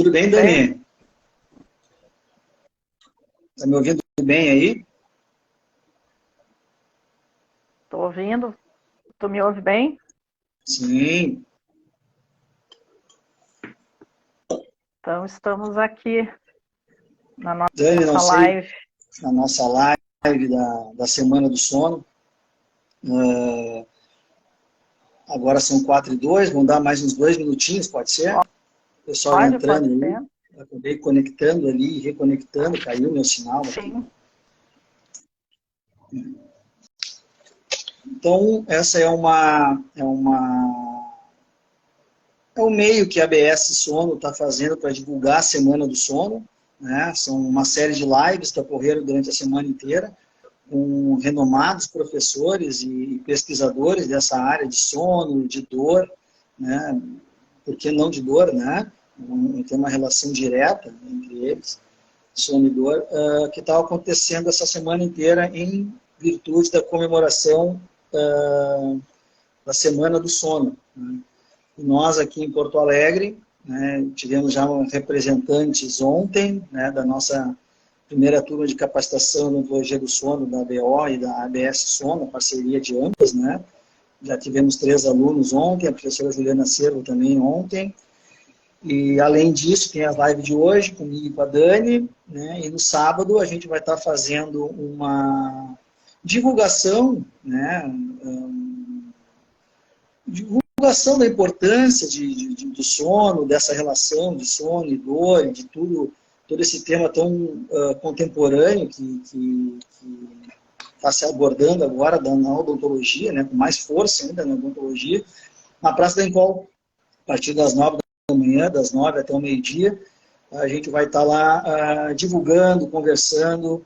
Tudo bem, Dani? Está me ouvindo bem aí? Estou ouvindo. Tu me ouve bem? Sim. Então, estamos aqui na nossa Dani, não sei, live. na nossa live da Semana do Sono. Agora são 4:02, vamos dar mais uns 2 minutinhos, pode ser? O pessoal entrando Pode aí. ser. Acabei conectando ali, reconectando, caiu meu sinal aqui. Sim. Então, essa é o meio que a ABS Sono está fazendo para divulgar a Semana do Sono, né? São uma série de lives que ocorreram durante a semana inteira, com renomados professores e pesquisadores dessa área de sono, de dor, né? Por que não de dor, né? Tem uma relação direta entre eles, sono e dor, que estava acontecendo essa semana inteira em virtude da comemoração da Semana do Sono, né? E nós aqui em Porto Alegre, né, tivemos já representantes ontem, né, da nossa primeira turma de capacitação em odontologia do sono, da ABO e da ABS Sono, parceria de ambas, né? Já tivemos 3 alunos ontem, a professora Juliana Cervo também ontem. E, além disso, tem a live de hoje, comigo e com a Dani, né? E no sábado a gente vai estar fazendo uma divulgação, né? Divulgação da importância do sono, dessa relação de sono e dor, de todo esse tema tão contemporâneo que está se abordando agora na odontologia, né, com mais força ainda na odontologia, na Praça da Encol, a partir das 9 da manhã, das 9 até o meio-dia, a gente vai estar lá divulgando, conversando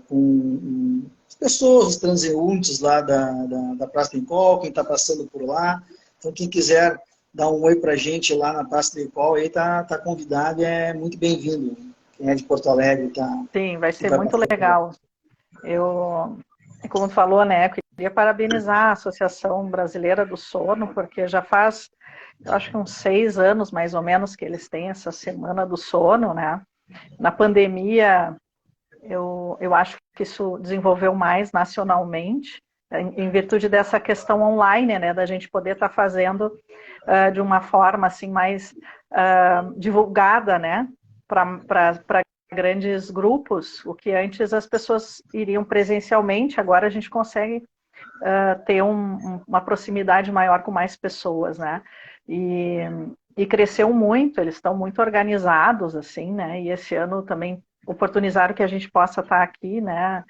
com as pessoas, os transeuntes lá da Praça da Encol, quem está passando por lá. Então, quem quiser dar um oi para a gente lá na Praça da Encol, aí tá convidado e é muito bem-vindo. Quem é de Porto Alegre tá... Sim, vai ser muito legal. Como tu falou, né, eu queria parabenizar a Associação Brasileira do Sono, porque já faz, eu acho que uns 6 anos, mais ou menos, que eles têm essa Semana do Sono, né? Na pandemia, eu acho que isso desenvolveu mais nacionalmente, em virtude dessa questão online, né, da gente poder estar fazendo de uma forma assim mais divulgada, né, para grandes grupos, o que antes as pessoas iriam presencialmente, agora a gente consegue ter uma proximidade maior com mais pessoas, né, e cresceu muito, eles estão muito organizados, assim, né, e esse ano também oportunizaram que a gente possa estar aqui, né,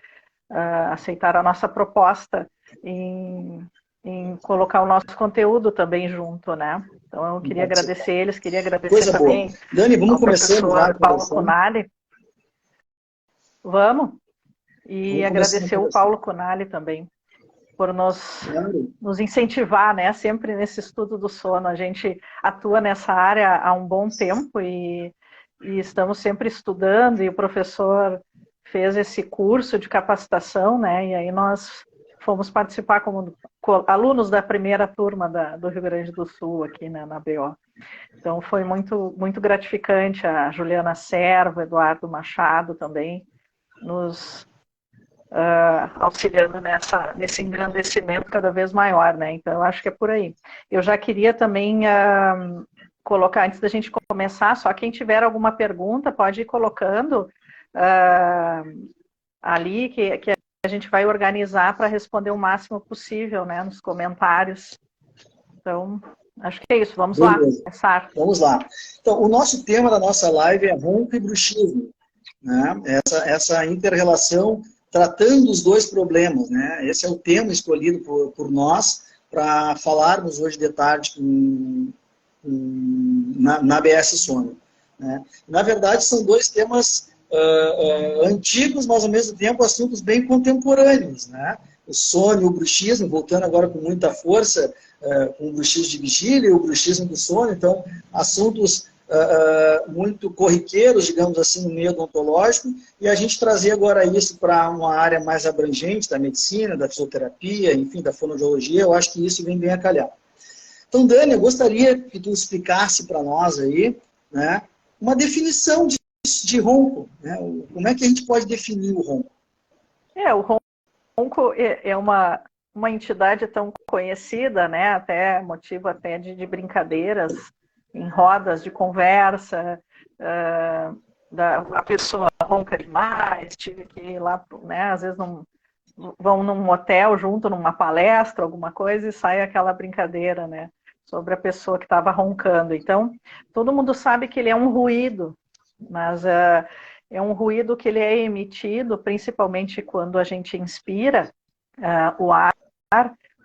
aceitar a nossa proposta em colocar o nosso conteúdo também junto, né? Então eu queria agradecer eles, queria agradecer Coisa também boa. Dani, vamos ao começando professor Paulo Cunali. Vamos? E agradecer o Paulo Cunali também por nos incentivar, né? Sempre nesse estudo do sono. A gente atua nessa área há um bom tempo e estamos sempre estudando, e o professor fez esse curso de capacitação, né? E aí nós fomos participar como alunos da primeira turma do Rio Grande do Sul, aqui, né, na BO. Então foi muito, muito gratificante. A Juliana Servo, o Eduardo Machado também nos auxiliando nesse engrandecimento cada vez maior, né? Então eu acho que é por aí. Eu já queria também colocar, antes da gente começar, só quem tiver alguma pergunta pode ir colocando ali, que a gente vai organizar para responder o máximo possível, né, nos comentários. Então, acho que é isso. Vamos lá começar. Vamos lá. Então, o nosso tema da nossa live é ronco e bruxismo, né? Essa inter-relação tratando os dois problemas, né? Esse é o tema escolhido por nós para falarmos hoje de tarde na ABS Sono, né? Na verdade, são 2 temas antigos, mas ao mesmo tempo assuntos bem contemporâneos, né? O sono e o bruxismo, voltando agora com muita força, com o bruxismo de vigília e o bruxismo do sono, então, assuntos muito corriqueiros, digamos assim, no meio odontológico, e a gente trazer agora isso para uma área mais abrangente da medicina, da fisioterapia, enfim, da fonoaudiologia, eu acho que isso vem bem a calhar. Então, Dani, eu gostaria que tu explicasse para nós aí, né, uma definição de ronco, né? Como é que a gente pode definir o ronco? O ronco é uma entidade tão conhecida, né? Até motivo até de brincadeiras em rodas de conversa, a pessoa ronca demais, tive que ir lá, né? Às vezes vão num hotel junto, numa palestra, alguma coisa, e sai aquela brincadeira, né? Sobre a pessoa que estava roncando. Então, todo mundo sabe que ele é um ruído, mas é um ruído que ele é emitido, principalmente quando a gente inspira o ar,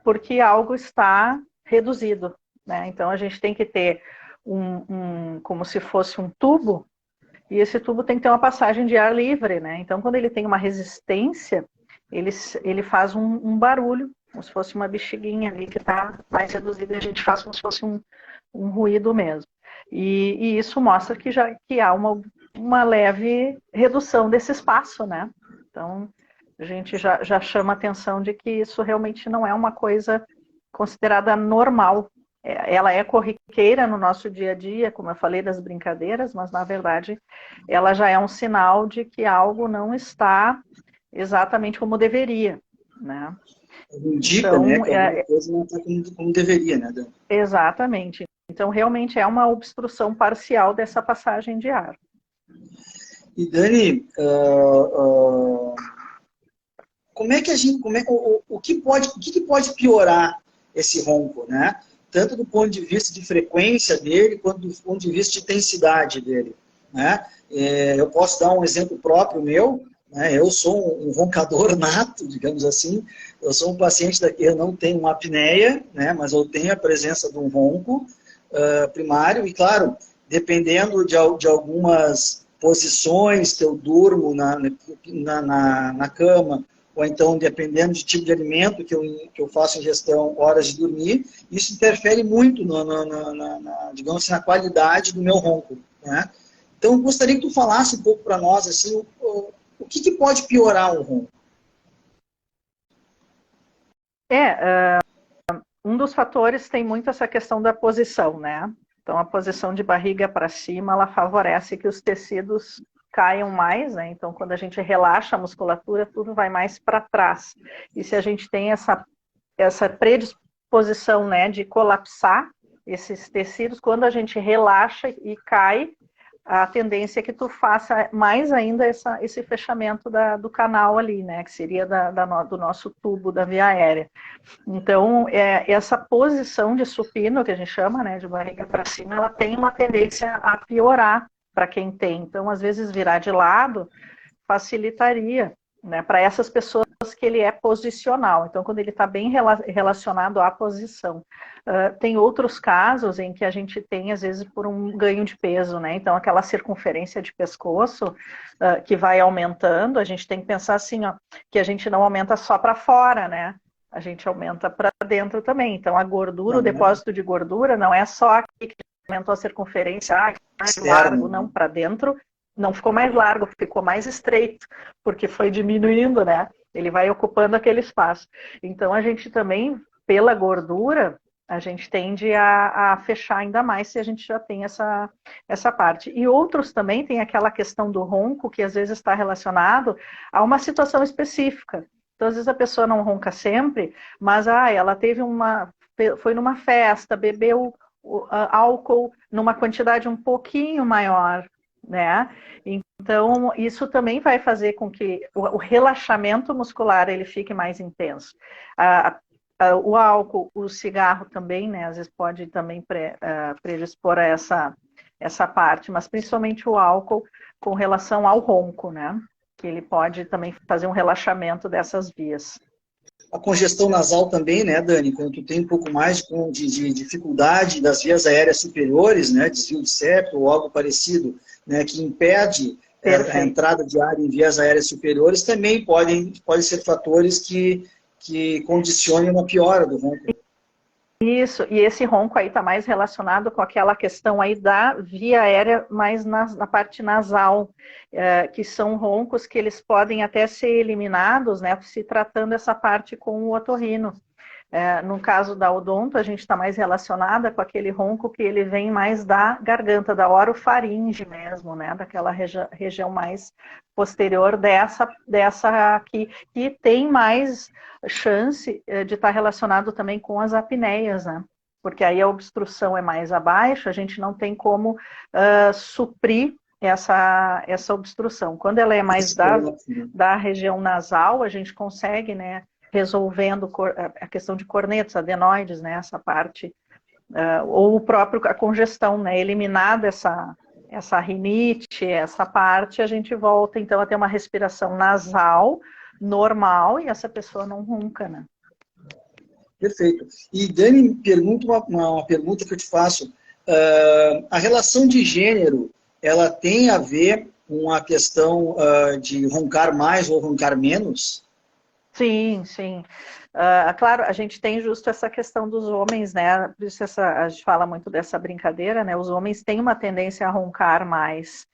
porque algo está reduzido, né? Então, a gente tem que ter como se fosse um tubo, e esse tubo tem que ter uma passagem de ar livre, né? Então, quando ele tem uma resistência, ele faz um barulho, como se fosse uma bexiguinha ali que está mais reduzida, e a gente faz como se fosse um ruído mesmo. E isso mostra que há uma leve redução desse espaço, né? Então, a gente já chama a atenção de que isso realmente não é uma coisa considerada normal. Ela é corriqueira no nosso dia a dia, como eu falei das brincadeiras, mas, na verdade, ela já é um sinal de que algo não está exatamente como deveria, né? Indica, então, né, que alguma coisa não está como deveria, né, Dani? Exatamente. Então, realmente é uma obstrução parcial dessa passagem de ar. E, Dani, como é que o que pode piorar esse ronco, né? Tanto do ponto de vista de frequência dele, quanto do ponto de vista de intensidade dele, né? Eu posso dar um exemplo próprio meu, né? Eu sou um roncador nato, digamos assim. Eu sou um paciente eu não tenho uma apneia, né? Mas eu tenho a presença de um ronco primário e, claro, dependendo de algumas posições que eu durmo na cama, ou então, dependendo do tipo de alimento que eu faço ingestão, horas de dormir, isso interfere muito, digamos assim, na qualidade do meu ronco, né? Então, eu gostaria que tu falasse um pouco para nós, assim, o que pode piorar o ronco? Um dos fatores tem muito essa questão da posição, né? Então, a posição de barriga para cima, ela favorece que os tecidos caiam mais, né? Então, quando a gente relaxa a musculatura, tudo vai mais para trás. E se a gente tem essa predisposição, né, de colapsar esses tecidos, quando a gente relaxa e cai, a tendência é que tu faça mais ainda esse fechamento do canal ali, né? Que seria do nosso tubo da via aérea. Então, essa posição de supino, que a gente chama, né, de barriga para cima, ela tem uma tendência a piorar para quem tem. Então, às vezes, virar de lado facilitaria, né, para essas pessoas que ele é posicional. Então, quando ele está bem relacionado à posição. Tem outros casos em que a gente tem, às vezes, por um ganho de peso, né? Então, aquela circunferência de pescoço que vai aumentando, a gente tem que pensar assim, ó, que a gente não aumenta só para fora, né? A gente aumenta para dentro também. Então, a gordura, o depósito de gordura, não é só aqui que aumentou a circunferência, mais largo, não, para dentro. Não ficou mais largo, ficou mais estreito, porque foi diminuindo, né? Ele vai ocupando aquele espaço. Então, a gente também, pela gordura, a gente tende a fechar ainda mais se a gente já tem essa parte. E outros também tem aquela questão do ronco, que às vezes está relacionado a uma situação específica. Então, às vezes a pessoa não ronca sempre, mas ela foi numa festa, bebeu álcool numa quantidade um pouquinho maior, né? Então, isso também vai fazer com que o relaxamento muscular ele fique mais intenso. O álcool, o cigarro também, né? Às vezes pode também predispor a essa parte, mas principalmente o álcool com relação ao ronco, né? Que ele pode também fazer um relaxamento dessas vias. A congestão nasal também, né, Dani? Quando tu tem um pouco mais de dificuldade das vias aéreas superiores, né, desvio de septo ou algo parecido, né, que impede a entrada de ar em vias aéreas superiores, também podem ser fatores que condicionem uma piora do ronco. Isso, e esse ronco aí está mais relacionado com aquela questão aí da via aérea mais na parte nasal, que são roncos que eles podem até ser eliminados, né, se tratando essa parte com o otorrino. No caso da odonto, a gente está mais relacionada com aquele ronco que ele vem mais da garganta, da orofaringe mesmo, né? Daquela região mais posterior dessa aqui, que tem mais chance de estar relacionado também com as apneias, né? Porque aí a obstrução é mais abaixo, a gente não tem como suprir essa obstrução. Quando ela é mais da região nasal, a gente consegue, né, resolvendo a questão de cornetos, adenoides, né, essa parte, ou a congestão, né, eliminada essa rinite, essa parte, a gente volta então a ter uma respiração nasal normal e essa pessoa não ronca, né. Perfeito. E Dani, pergunta uma pergunta que eu te faço. A relação de gênero, ela tem a ver com a questão de roncar mais ou roncar menos? Sim, sim. Claro, a gente tem justo essa questão dos homens, né? Por isso a gente fala muito dessa brincadeira, né? Os homens têm uma tendência a roncar mais.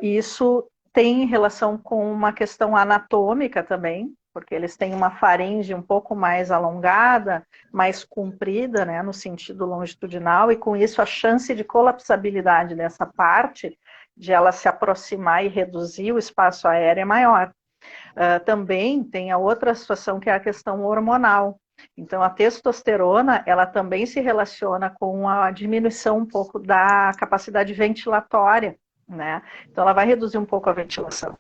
Isso tem relação com uma questão anatômica também, porque eles têm uma faringe um pouco mais alongada, mais comprida, né, no sentido longitudinal, e com isso a chance de colapsabilidade dessa parte, de ela se aproximar e reduzir o espaço aéreo é maior. Também tem a outra situação que é a questão hormonal. Então a testosterona, ela também se relaciona com a diminuição um pouco da capacidade ventilatória, né? Então ela vai reduzir um pouco a ventilação.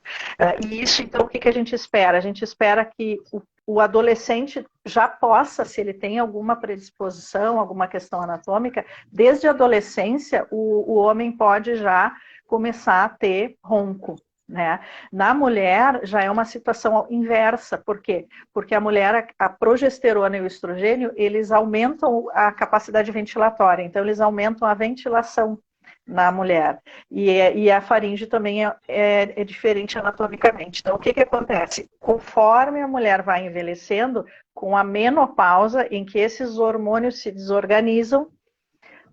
E isso, então, o que a gente espera? A gente espera que o adolescente já possa, se ele tem alguma predisposição, alguma questão anatômica, desde a adolescência o homem pode já começar a ter ronco, né? Na mulher já é uma situação inversa. Por quê? Porque a mulher, a progesterona e o estrogênio, eles aumentam a capacidade ventilatória, então eles aumentam a ventilação na mulher. E a faringe também é diferente anatomicamente. Então, o que acontece? Conforme a mulher vai envelhecendo, com a menopausa, em que esses hormônios se desorganizam,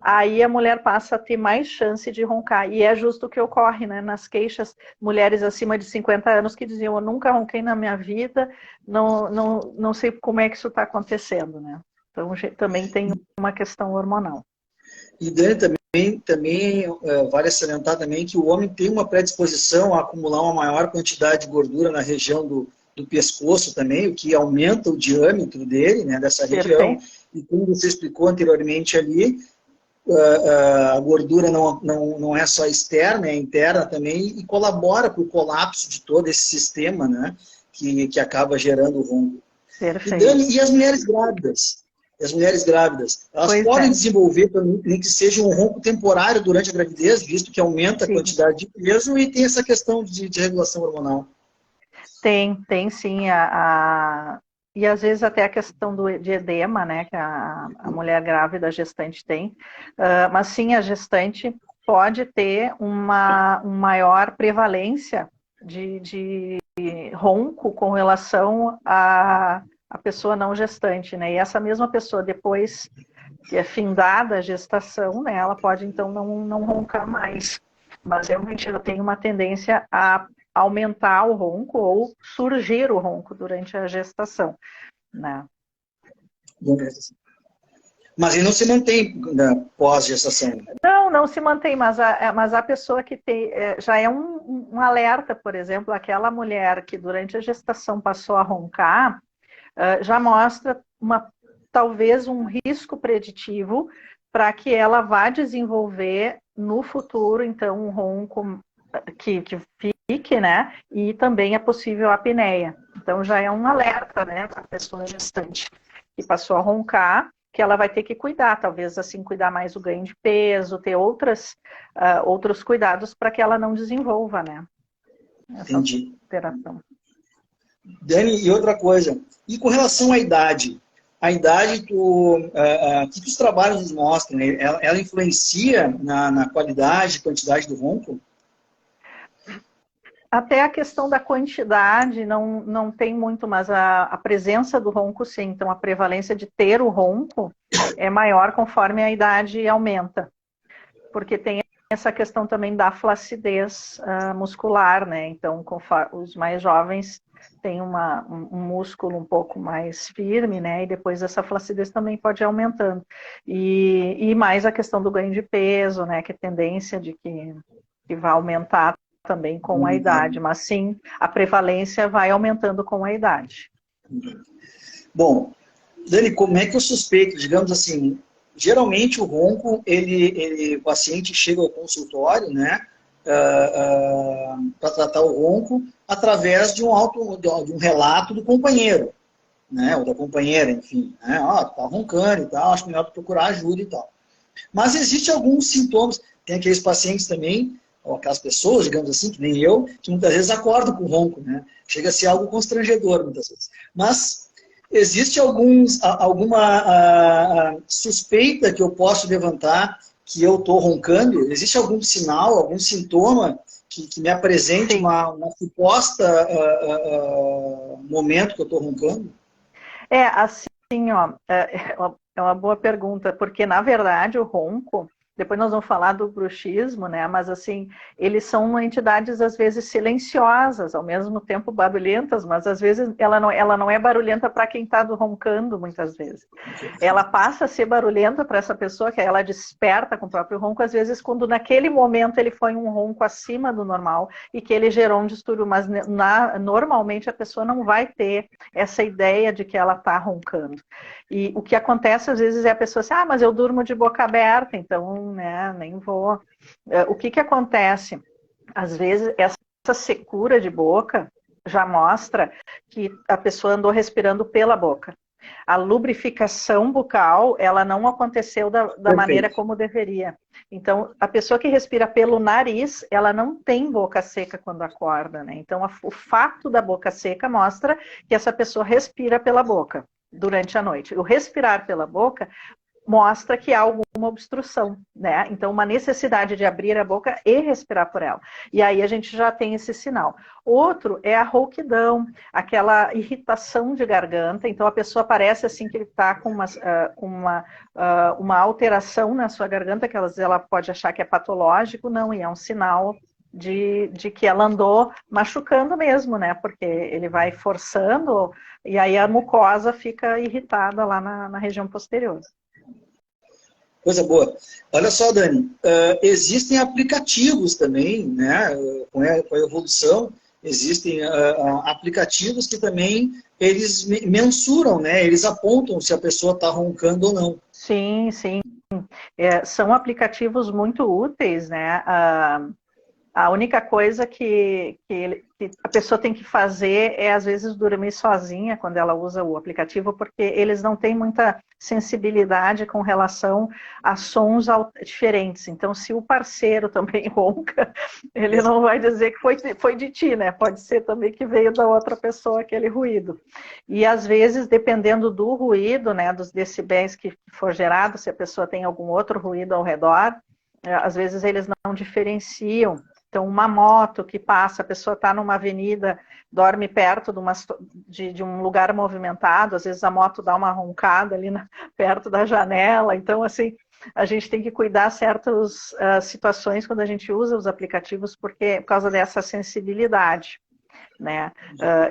aí a mulher passa a ter mais chance de roncar. E é justo o que ocorre, né? Nas queixas, mulheres acima de 50 anos que diziam, eu nunca ronquei na minha vida, não sei como é que isso está acontecendo, né? Então, também tem uma questão hormonal. E Dani, também vale salientar também que o homem tem uma predisposição a acumular uma maior quantidade de gordura na região do pescoço também, o que aumenta o diâmetro dele, né, dessa região. E como você explicou anteriormente ali, a gordura não é só externa, é interna também e colabora para o colapso de todo esse sistema, né, que acaba gerando o ronco. Perfeito. E, Dani, e as mulheres grávidas? Elas podem desenvolver, nem que seja um ronco temporário durante a gravidez, visto que aumenta a quantidade de peso e tem essa questão de regulação hormonal. Tem sim. E às vezes até a questão de edema, né, que a mulher grávida, a gestante tem. Mas sim, a gestante pode ter uma maior prevalência de ronco com relação a pessoa não gestante, né? E essa mesma pessoa, depois que é findada a gestação, né, ela pode então não roncar mais. Mas realmente ela tem uma tendência a aumentar o ronco ou surgir o ronco durante a gestação, né? Mas ele não se mantém pós-gestação? Não se mantém, mas a pessoa que tem, já é um alerta, por exemplo, aquela mulher que durante a gestação passou a roncar, já mostra talvez um risco preditivo para que ela vá desenvolver no futuro, então, um ronco que fique, né? E também é possível a apneia. Então, já é um alerta, né, para a pessoa gestante que passou a roncar, que ela vai ter que cuidar, talvez assim, cuidar mais do ganho de peso, ter outros cuidados para que ela não desenvolva, né? Essa alteração. Dani, e outra coisa, e com relação à idade? A idade, o que os trabalhos nos mostram? Né? Ela influencia na qualidade e quantidade do ronco? Até a questão da quantidade não tem muito, mas a presença do ronco sim. Então, a prevalência de ter o ronco é maior conforme a idade aumenta. Porque tem essa questão também da flacidez muscular, né? Então, os mais jovens têm um músculo um pouco mais firme, né? E depois essa flacidez também pode ir aumentando. E mais a questão do ganho de peso, né? Que é tendência de que vai aumentar também com a idade. Mas sim, a prevalência vai aumentando com a idade. Bom, Dani, como é que eu suspeito, digamos assim, geralmente o ronco, o paciente chega ao consultório, né, para tratar o ronco através de um relato do companheiro, né, ou da companheira, enfim, né, tá roncando e tal, acho melhor procurar ajuda e tal. Mas existem alguns sintomas, tem aqueles pacientes também, ou aquelas pessoas, digamos assim, que nem eu, que muitas vezes acordam com ronco, né, chega a ser algo constrangedor muitas vezes. Mas existe alguma suspeita que eu posso levantar que eu estou roncando? Existe algum sinal, algum sintoma que me apresente uma suposta momento que eu estou roncando? Assim, ó, é uma boa pergunta, porque na verdade o ronco, depois nós vamos falar do bruxismo, né? Mas assim, eles são entidades às vezes silenciosas, ao mesmo tempo barulhentas, mas às vezes ela não é barulhenta para quem está roncando, muitas vezes. Ela passa a ser barulhenta para essa pessoa, que ela desperta com o próprio ronco, às vezes quando naquele momento ele foi um ronco acima do normal e que ele gerou um distúrbio, mas normalmente a pessoa não vai ter essa ideia de que ela está roncando. E o que acontece às vezes é a pessoa assim, mas eu durmo de boca aberta, então, né, nem vou. O que acontece? Às vezes essa secura de boca já mostra que a pessoa andou respirando pela boca. A lubrificação bucal, ela não aconteceu da maneira como deveria. Então, a pessoa que respira pelo nariz, ela não tem boca seca quando acorda, né? Então, o fato da boca seca mostra que essa pessoa respira pela boca durante a noite. O respirar pela boca mostra que há alguma obstrução, né? Então, uma necessidade de abrir a boca e respirar por ela. E aí a gente já tem esse sinal. Outro é a rouquidão, aquela irritação de garganta. Então, a pessoa parece assim que ele está com uma alteração na sua garganta, que ela pode achar que é patológico, não, e é um sinal de que ela andou machucando mesmo, né? Porque ele vai forçando e aí a mucosa fica irritada lá na região posterior. Coisa boa. Olha só, Dani, existem aplicativos também, né? Com a evolução, existem aplicativos que também eles mensuram, né? Eles apontam se a pessoa está roncando ou não. Sim, sim. São aplicativos muito úteis, né? A única coisa que a pessoa tem que fazer é, às vezes, dormir sozinha quando ela usa o aplicativo, porque eles não têm muita sensibilidade com relação a sons diferentes. Então, se o parceiro também ronca, ele não vai dizer que foi de ti, né? Pode ser também que veio da outra pessoa aquele ruído. E, às vezes, dependendo do ruído, né, dos decibéis que for gerado, se a pessoa tem algum outro ruído ao redor, às vezes eles não diferenciam. Então, uma moto que passa, a pessoa está numa avenida, dorme perto de um lugar movimentado, às vezes a moto dá uma roncada ali perto da janela. Então, assim, a gente tem que cuidar certas situações quando a gente usa os aplicativos, por causa dessa sensibilidade, né?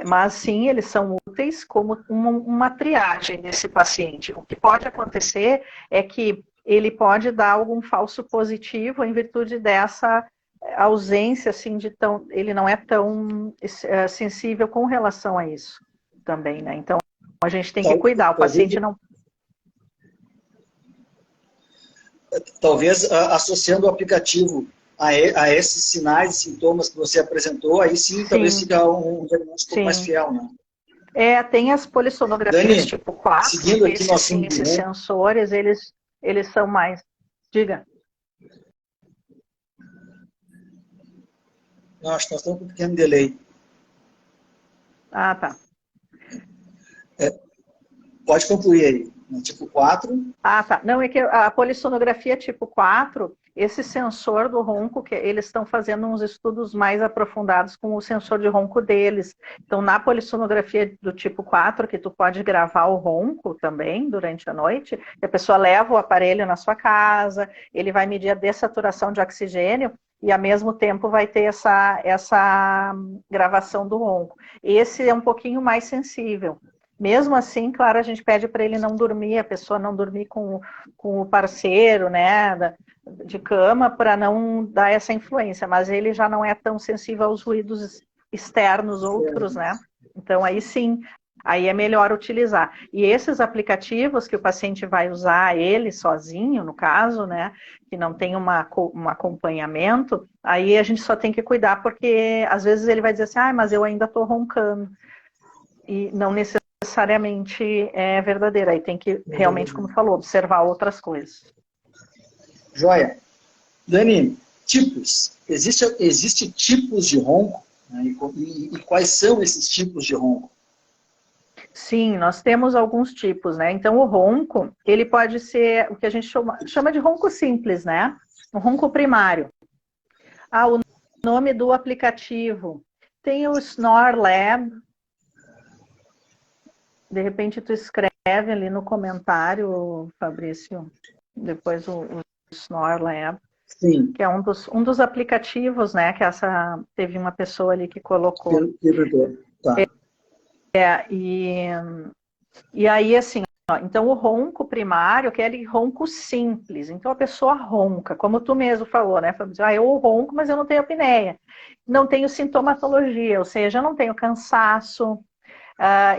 Mas sim, eles são úteis como uma triagem desse paciente. O que pode acontecer é que ele pode dar algum falso positivo em virtude dessa ausência, assim, ele não é tão sensível com relação a isso também, né? Então, a gente tem que cuidar, o paciente não... Talvez associando o aplicativo a esses sinais e sintomas que você apresentou, aí sim, talvez fica um diagnóstico mais fiel, né? Tem as polissonografias Dani, tipo 4, seguindo aqui esses sensores, eles são mais... Diga. Não, acho que nós estamos com um pequeno delay. Ah, tá. Pode concluir aí. Tipo 4. Ah, tá. Não, é que a polissonografia tipo 4, esse sensor do ronco, que eles estão fazendo uns estudos mais aprofundados com o sensor de ronco deles. Então, na polissonografia do tipo 4, que tu pode gravar o ronco também durante a noite, a pessoa leva o aparelho na sua casa, ele vai medir a dessaturação de oxigênio e, ao mesmo tempo, vai ter essa gravação do ronco. Esse é um pouquinho mais sensível. Mesmo assim, claro, a gente pede para ele não dormir, a pessoa não dormir com o parceiro, né, de cama, para não dar essa influência, mas ele já não é tão sensível aos ruídos externos, outros, né? Então, aí sim, aí é melhor utilizar. E esses aplicativos que o paciente vai usar, ele sozinho, no caso, né, que não tem um acompanhamento, aí a gente só tem que cuidar, porque às vezes ele vai dizer assim, mas eu ainda estou roncando. E não necessariamente é verdadeira. Aí tem que, realmente, como falou, observar outras coisas. Joia. Dani, tipos. Existe tipos de ronco? Né? E quais são esses tipos de ronco? Sim, nós temos alguns tipos, né? Então, o ronco, ele pode ser o que a gente chama de ronco simples, né? O ronco primário. O nome do aplicativo. Tem o Snore Lab. De repente, tu escreve ali no comentário, Fabrício, depois o Snore Lab. Sim. Que é um dos aplicativos, né? Que teve uma pessoa ali que colocou. Tá. E aí, assim, então o ronco primário, que é aquele ronco simples. Então a pessoa ronca, como tu mesmo falou, né, Fabrício? Eu ronco, mas eu não tenho apneia. Não tenho sintomatologia, ou seja, eu não tenho cansaço.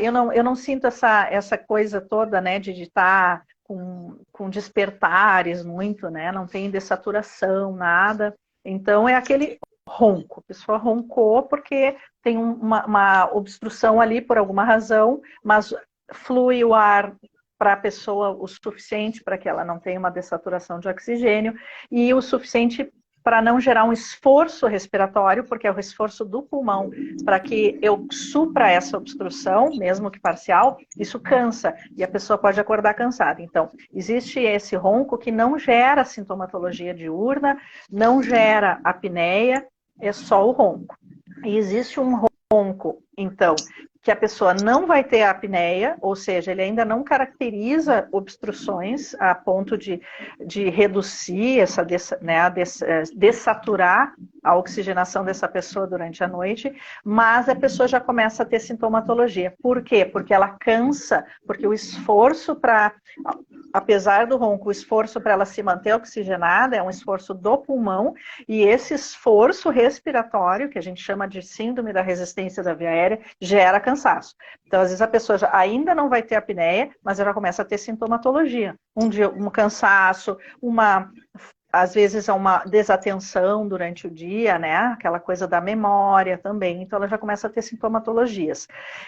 Eu não sinto essa coisa toda, né, de estar com despertares muito, né? Não tem dessaturação, nada. Então é aquele ronco. A pessoa roncou porque tem uma obstrução ali por alguma razão, mas flui o ar para a pessoa o suficiente para que ela não tenha uma dessaturação de oxigênio e o suficiente para não gerar um esforço respiratório, porque é o esforço do pulmão para que eu supra essa obstrução, mesmo que parcial, isso cansa e a pessoa pode acordar cansada. Então, existe esse ronco que não gera sintomatologia diurna, não gera apneia, é só o ronco. E existe um ronco, então, que a pessoa não vai ter apneia, ou seja, ele ainda não caracteriza obstruções a ponto de reduzir dessaturar a oxigenação dessa pessoa durante a noite, mas a pessoa já começa a ter sintomatologia. Por quê? Porque ela cansa, porque o esforço apesar do ronco, o esforço para ela se manter oxigenada é um esforço do pulmão, e esse esforço respiratório, que a gente chama de síndrome da resistência da via aérea, gera cansaço. Então, às vezes a pessoa ainda não vai ter apneia, mas ela começa a ter sintomatologia. Um cansaço, às vezes é uma desatenção durante o dia, né? Aquela coisa da memória também. Então, ela já começa a ter sintomatologias.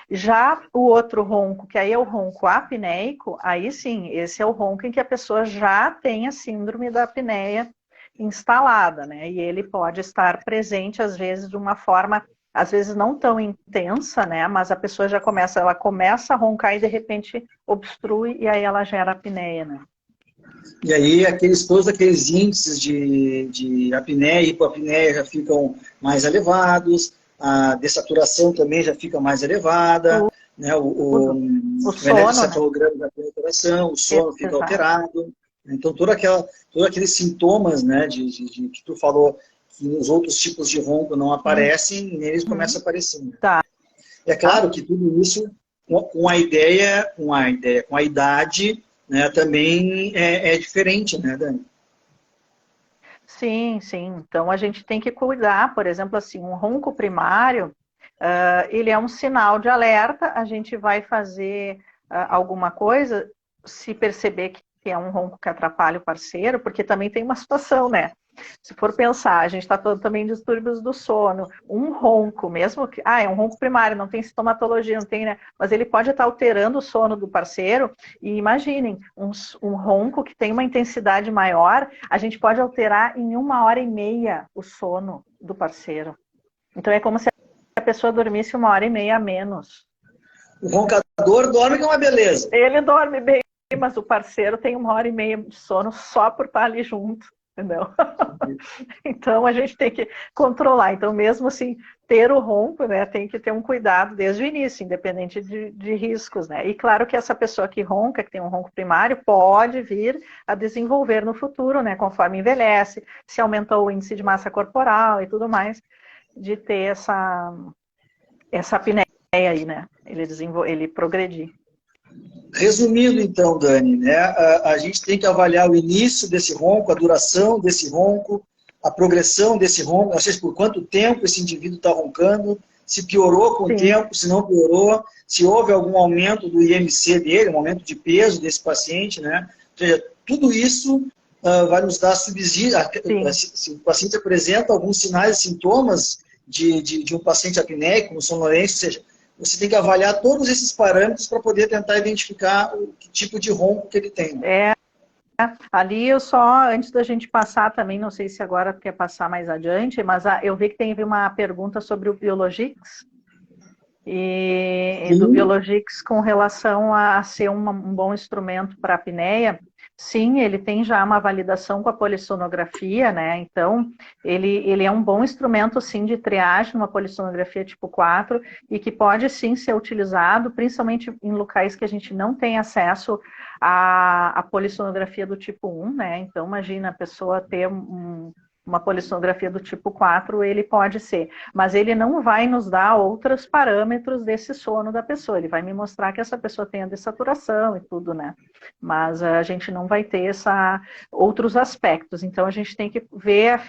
Já o outro ronco, que aí é o ronco apneico, aí sim, esse é o ronco em que a pessoa já tem a síndrome da apneia instalada, né? E ele pode estar presente, às vezes, de uma forma, às vezes não tão intensa, né? Mas a pessoa ela começa a roncar e, de repente, obstrui e aí ela gera apneia, né? E aí, todos aqueles índices de apneia e hipopneia já ficam mais elevados, a dessaturação também já fica mais elevada, né? O eletrocefalograma da penetração, o sono fica alterado. Então, todos aqueles sintomas, né, que tu falou, que nos outros tipos de ronco não aparecem, neles começa a aparecer. Né? Tá. É claro que tudo isso com a idade, né, também é diferente, né, Dani? Sim, sim. Então, a gente tem que cuidar, por exemplo, assim, um ronco primário, ele é um sinal de alerta, a gente vai fazer alguma coisa, se perceber que é um ronco que atrapalha o parceiro, porque também tem uma situação, né? Se for pensar, a gente está falando também de distúrbios do sono, um ronco, mesmo que, é um ronco primário, não tem sintomatologia, não tem, né? Mas ele pode estar alterando o sono do parceiro, e imaginem, um ronco que tem uma intensidade maior, a gente pode alterar em 1h30 o sono do parceiro. Então é como se a pessoa dormisse 1h30 a menos. O roncador dorme que é uma beleza. Ele dorme bem, mas o parceiro tem 1h30 de sono só por estar ali junto. Não. Então, a gente tem que controlar. Então, mesmo assim, ter o ronco, né, tem que ter um cuidado desde o início, independente de riscos, né? E claro que essa pessoa que ronca, que tem um ronco primário, pode vir a desenvolver no futuro, né, conforme envelhece, se aumentou o índice de massa corporal e tudo mais, de ter essa apneia aí, né? Ele progredir. Resumindo, então, Dani, né, a gente tem que avaliar o início desse ronco, a duração desse ronco, a progressão desse ronco, não sei por quanto tempo esse indivíduo está roncando, se piorou com o tempo, se não piorou, se houve algum aumento do IMC dele, um aumento de peso desse paciente, né? Ou seja, tudo isso vai nos dar subsídio. Se o paciente apresenta alguns sinais e sintomas de um paciente apneico, como sonolência, ou seja, você tem que avaliar todos esses parâmetros para poder tentar identificar o tipo de ronco que ele tem. Ali eu só, antes da gente passar também, não sei se agora quer passar mais adiante, mas eu vi que tem uma pergunta sobre o Biologix, e do Biologix com relação a ser um bom instrumento para a apneia. Sim, ele tem já uma validação com a polissonografia, né? Então, ele é um bom instrumento, sim, de triagem, uma polissonografia tipo 4, e que pode, sim, ser utilizado, principalmente em locais que a gente não tem acesso à polissonografia do tipo 1, né? Então, imagina a pessoa ter uma polissonografia do tipo 4, ele pode ser. Mas ele não vai nos dar outros parâmetros desse sono da pessoa. Ele vai me mostrar que essa pessoa tem a dessaturação e tudo, né? Mas a gente não vai ter outros aspectos. Então, a gente tem que ver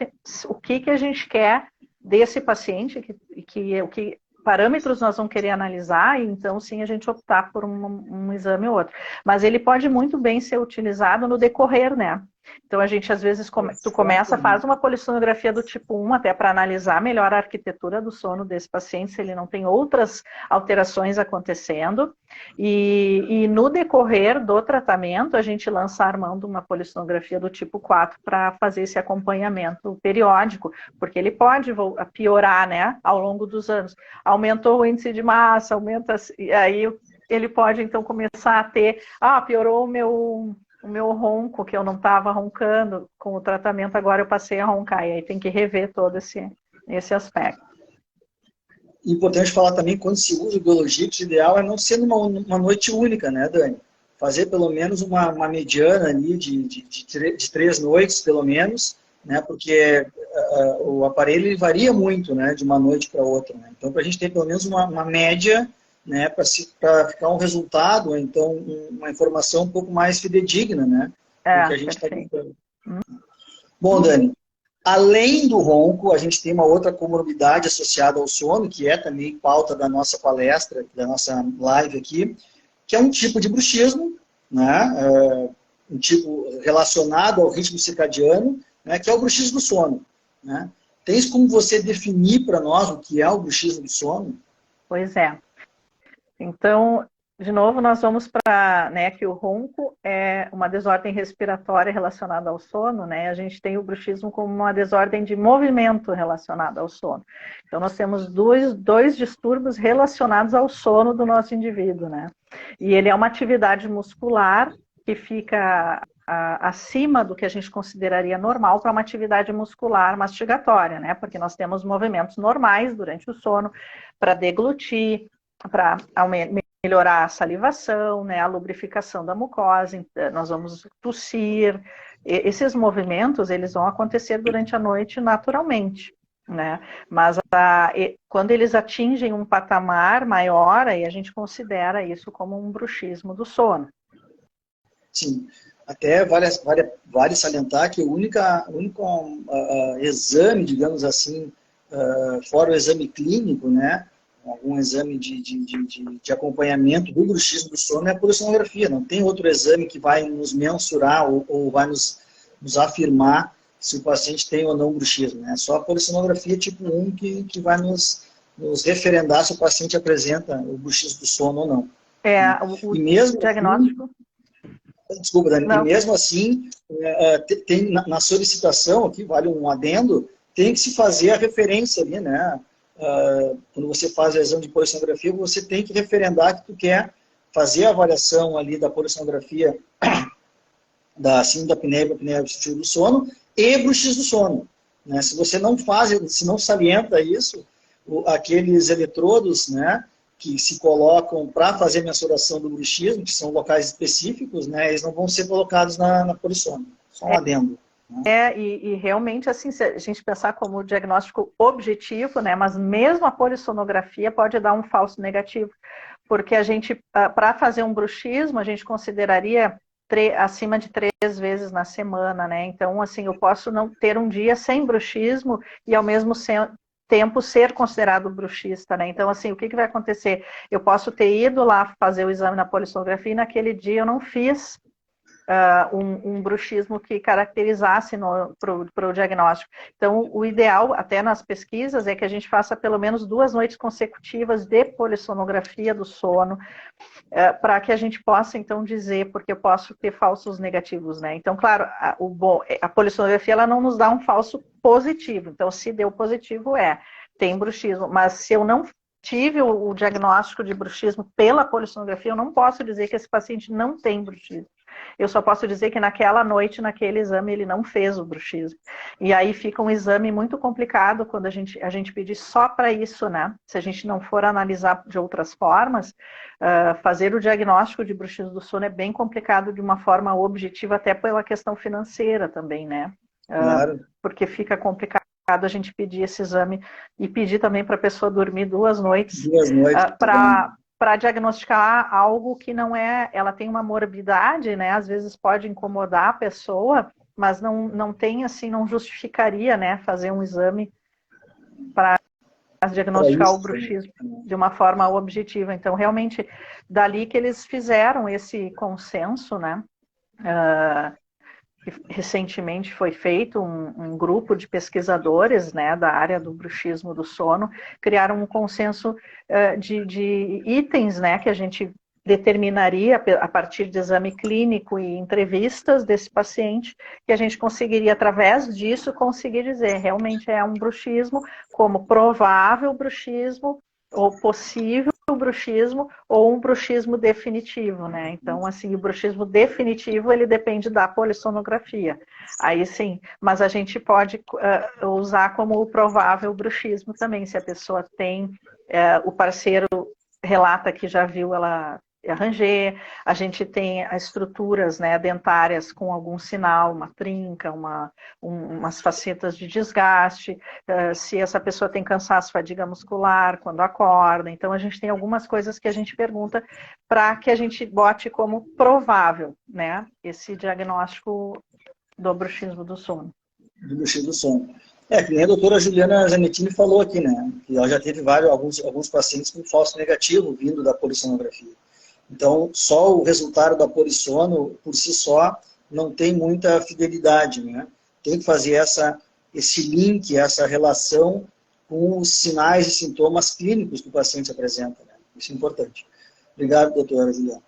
o que a gente quer desse paciente, que parâmetros nós vamos querer analisar, e então sim a gente optar por um exame ou outro. Mas ele pode muito bem ser utilizado no decorrer, né? Então a gente às vezes, tu começa, faz uma polissonografia do tipo 1 até para analisar melhor a arquitetura do sono desse paciente, se ele não tem outras alterações acontecendo, e no decorrer do tratamento a gente lança a mão de uma polissonografia do tipo 4 para fazer esse acompanhamento periódico, porque ele pode piorar, né, ao longo dos anos. Aumentou o índice de massa, aí ele pode então começar a ter, piorou o meu ronco, que eu não estava roncando com o tratamento, agora eu passei a roncar, e aí tem que rever todo esse aspecto. Importante falar também, quando se usa o Biologix, o ideal é não ser numa noite única, né, Dani? Fazer pelo menos uma mediana ali de 3 noites, pelo menos, né, porque o aparelho ele varia muito, né, de uma noite para outra. Né? Então, para a gente ter pelo menos uma média, né, para ficar um resultado, ou então uma informação um pouco mais fidedigna, né, do que a gente está tentando. Bom, Dani, além do ronco, a gente tem uma outra comorbidade associada ao sono, que é também pauta da nossa palestra, da nossa live aqui, que é um tipo de bruxismo, né, um tipo relacionado ao ritmo circadiano, né, que é o bruxismo do sono. Né? Tens como você definir para nós o que é o bruxismo do sono? Pois é. Então, de novo, nós vamos para, né, que o ronco é uma desordem respiratória relacionada ao sono, né? A gente tem o bruxismo como uma desordem de movimento relacionada ao sono. Então, nós temos dois distúrbios relacionados ao sono do nosso indivíduo, né? E ele é uma atividade muscular que fica acima do que a gente consideraria normal para uma atividade muscular mastigatória, né? Porque nós temos movimentos normais durante o sono para deglutir, para melhorar a salivação, né, a lubrificação da mucosa, nós vamos tossir. Esses movimentos, eles vão acontecer durante a noite naturalmente, né? Mas quando eles atingem um patamar maior, aí a gente considera isso como um bruxismo do sono. Sim, até vale salientar que o único exame, digamos assim, fora o exame clínico, né, algum exame de acompanhamento do bruxismo do sono é a polissonografia. Não tem outro exame que vai nos mensurar ou vai nos afirmar se o paciente tem ou não bruxismo. Né? É só a polissonografia tipo 1 que vai nos referendar se o paciente apresenta o bruxismo do sono ou não. O mesmo diagnóstico... Desculpa, Dani. E mesmo assim, tem na solicitação, aqui vale um adendo, tem que se fazer a referência ali, né? Quando você faz a exame de polissonografia, você tem que referendar que tu quer fazer a avaliação ali da polissonografia da síndrome da apneia e apneia obstrutiva do sono e bruxismo do sono. Né? Se você não faz, se não salienta isso, aqueles eletrodos, né, que se colocam para fazer a mensuração do bruxismo, que são locais específicos, né, eles não vão ser colocados na polissônia. Só um adendo. E realmente, assim, se a gente pensar como diagnóstico objetivo, né, mas mesmo a polissonografia pode dar um falso negativo, porque a gente, para fazer um bruxismo, a gente consideraria acima de 3 vezes na semana, né, então, assim, eu posso não ter um dia sem bruxismo e ao mesmo tempo ser considerado bruxista, né, então, assim, o que vai acontecer? Eu posso ter ido lá fazer o exame na polissonografia e naquele dia eu não fiz um bruxismo que caracterizasse para o diagnóstico. Então, o ideal, até nas pesquisas, é que a gente faça pelo menos 2 noites consecutivas de polissonografia do sono, para que a gente possa, então, dizer, porque eu posso ter falsos negativos, né? Então, claro, a polissonografia, ela não nos dá um falso positivo. Então, se deu positivo, tem bruxismo. Mas se eu não tive o diagnóstico de bruxismo pela polissonografia, eu não posso dizer que esse paciente não tem bruxismo. Eu só posso dizer que naquela noite, naquele exame, ele não fez o bruxismo. E aí fica um exame muito complicado quando a gente pedir só para isso, né? Se a gente não for analisar de outras formas, fazer o diagnóstico de bruxismo do sono é bem complicado de uma forma objetiva, até pela questão financeira também, né? Claro. Porque fica complicado a gente pedir esse exame e pedir também para a pessoa dormir 2 noites. 2 noites. Para diagnosticar algo que não é, ela tem uma morbidade, né? Às vezes pode incomodar a pessoa, mas não tem, assim, não justificaria, né, fazer um exame para diagnosticar o bruxismo de uma forma objetiva. Então, realmente, dali que eles fizeram esse consenso, né? Recentemente foi feito um grupo de pesquisadores, né, da área do bruxismo do sono, criaram um consenso de itens, né, que a gente determinaria a partir de exame clínico e entrevistas desse paciente, que a gente conseguiria, através disso, conseguir dizer realmente é um bruxismo, como provável bruxismo, ou possível bruxismo, ou um bruxismo definitivo, né? Então, assim, o bruxismo definitivo, ele depende da polissonografia. Aí sim, mas a gente pode usar como o provável bruxismo também, se a pessoa tem, o parceiro relata que já viu ela arranger, a gente tem as estruturas, né, dentárias com algum sinal, uma trinca, umas facetas de desgaste, se essa pessoa tem cansaço, fadiga muscular quando acorda. Então, a gente tem algumas coisas que a gente pergunta para que a gente bote como provável, né, esse diagnóstico do bruxismo do sono. Do bruxismo do sono. Que nem a doutora Juliana Zanettini falou aqui, né, que ela já teve alguns pacientes com falso negativo vindo da polissonografia. Então, só o resultado da polissono, por si só, não tem muita fidelidade, né? Tem que fazer esse link, essa relação com os sinais e sintomas clínicos que o paciente apresenta, né? Isso é importante. Obrigado, doutora Juliana.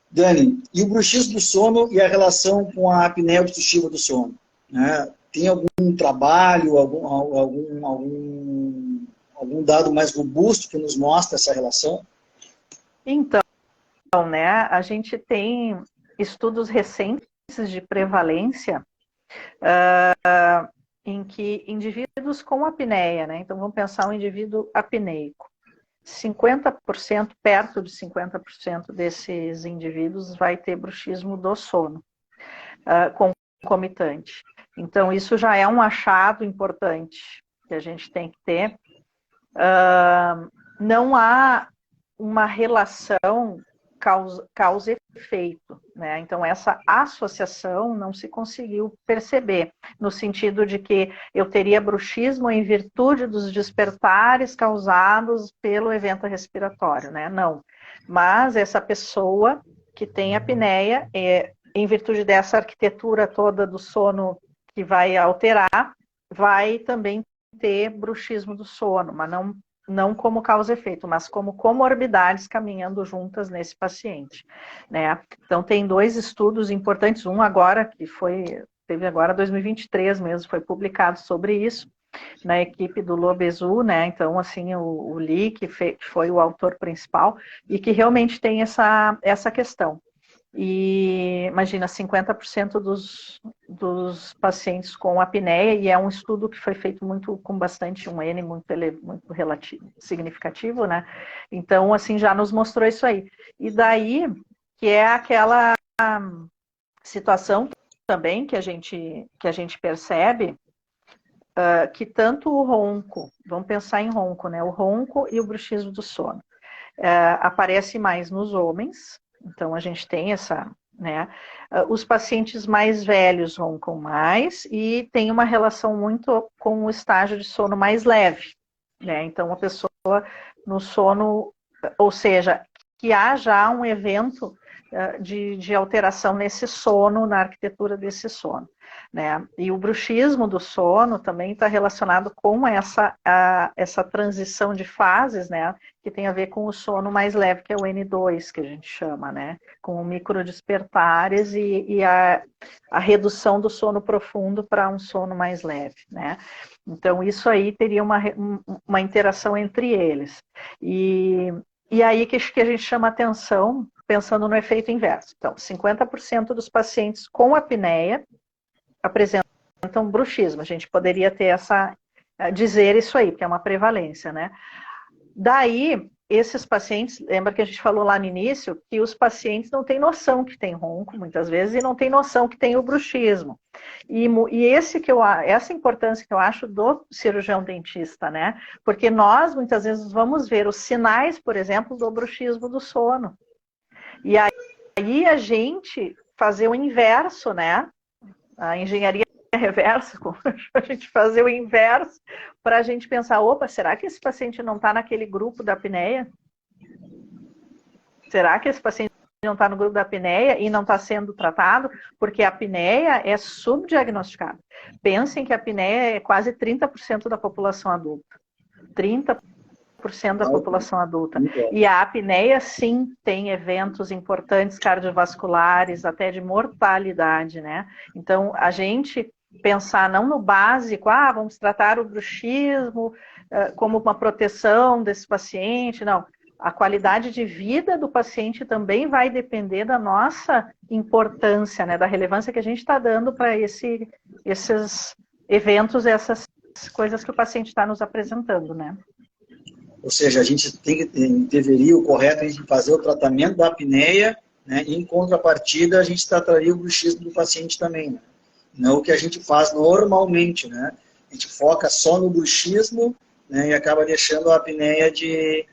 Dani, e o bruxismo do sono e a relação com a apneia obstrutiva do sono? Né? Tem algum trabalho, algum dado mais robusto que nos mostra essa relação? Então, né, a gente tem estudos recentes de prevalência em que indivíduos com apneia, né, então vamos pensar um indivíduo apneico, 50%, perto de 50% desses indivíduos vai ter bruxismo do sono concomitante. Então, isso já é um achado importante que a gente tem que ter. Não há uma relação causa e efeito, né? Então, essa associação não se conseguiu perceber, no sentido de que eu teria bruxismo em virtude dos despertares causados pelo evento respiratório, né? Não. Mas essa pessoa que tem apneia, em virtude dessa arquitetura toda do sono que vai alterar, vai também ter bruxismo do sono, mas não como causa e efeito, mas como comorbidades caminhando juntas nesse paciente, né? Então, tem 2 estudos importantes, um agora, que teve agora 2023 mesmo, foi publicado sobre isso, na equipe do Lobezu, né? Então, assim, o Lee, que foi o autor principal, e que realmente tem essa questão. E imagina, 50% dos pacientes com apneia, e é um estudo que foi feito muito com bastante, um N muito relativo, significativo, né? Então, assim, já nos mostrou isso aí. E daí, que é aquela situação também que a gente percebe, que tanto o ronco, vamos pensar em ronco, né? O ronco e o bruxismo do sono. Aparece mais nos homens, então a gente tem essa, né? Os pacientes mais velhos roncam mais e tem uma relação muito com o estágio de sono mais leve, né? Então a pessoa no sono, ou seja, que há já um evento de alteração nesse sono, na arquitetura desse sono, né? E o bruxismo do sono também está relacionado com essa transição de fases, né? Que tem a ver com o sono mais leve, que é o N2, que a gente chama, né? Com o microdespertares e a redução do sono profundo para um sono mais leve, né? Então, isso aí teria uma interação entre eles. E aí que a gente chama atenção, pensando no efeito inverso. Então, 50% dos pacientes com apneia apresentam bruxismo. A gente poderia ter dizer isso aí, porque é uma prevalência, né? Daí, esses pacientes, lembra que a gente falou lá no início, que os pacientes não têm noção que tem ronco, muitas vezes, e não têm noção que tem o bruxismo. E essa importância que eu acho do cirurgião dentista, né? Porque nós, muitas vezes, vamos ver os sinais, por exemplo, do bruxismo do sono. E aí a gente fazer o inverso, né? A engenharia reversa, a gente fazer o inverso para a gente pensar, opa, será que esse paciente não está naquele grupo da apneia? Será que esse paciente não está no grupo da apneia e não está sendo tratado? Porque a apneia é subdiagnosticada. Pensem que a apneia é quase 30% da população adulta. 30% da população adulta. E a apneia, sim, tem eventos importantes cardiovasculares, até de mortalidade, né? Então, a gente pensar não no básico, vamos tratar o bruxismo como uma proteção desse paciente, não. A qualidade de vida do paciente também vai depender da nossa importância, né? Da relevância que a gente está dando para esses eventos, essas coisas que o paciente está nos apresentando, né? Ou seja, a gente deveria, o correto é a gente fazer o tratamento da apneia, né, e em contrapartida a gente trataria o bruxismo do paciente também, né? Não o que a gente faz normalmente, né? A gente foca só no bruxismo, né, e acaba deixando a apneia de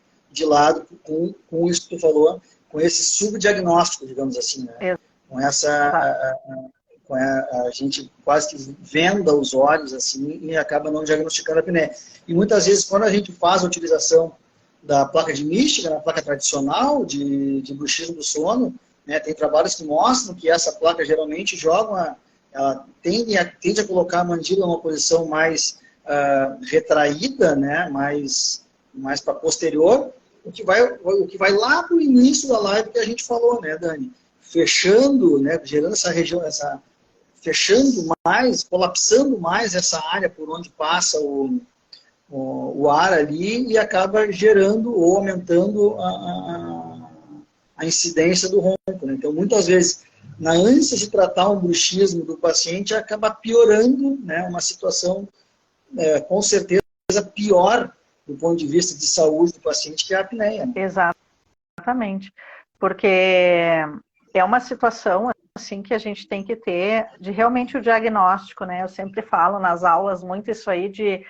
lado com isso que tu falou, com esse subdiagnóstico, digamos assim, né? Com a gente quase que venda os olhos assim e acaba não diagnosticando a apneia. E muitas vezes, quando a gente faz a utilização da placa de Michigan, a placa tradicional de bruxismo do sono, né, tem trabalhos que mostram que essa placa geralmente ela tende a colocar a mandíbula numa posição mais retraída, né, mais para posterior, o que vai lá para o início da live que a gente falou, né, Dani? Fechando, né, gerando essa região, fechando mais, colapsando mais essa área por onde passa o ar ali e acaba gerando ou aumentando a incidência do ronco, né? Então, muitas vezes, na ânsia de tratar um bruxismo do paciente, acaba piorando, né, uma situação, com certeza, pior do ponto de vista de saúde do paciente, que é a apneia, né? Exatamente. Porque é uma situação assim que a gente tem que ter de realmente o diagnóstico, né? Eu sempre falo nas aulas muito isso aí de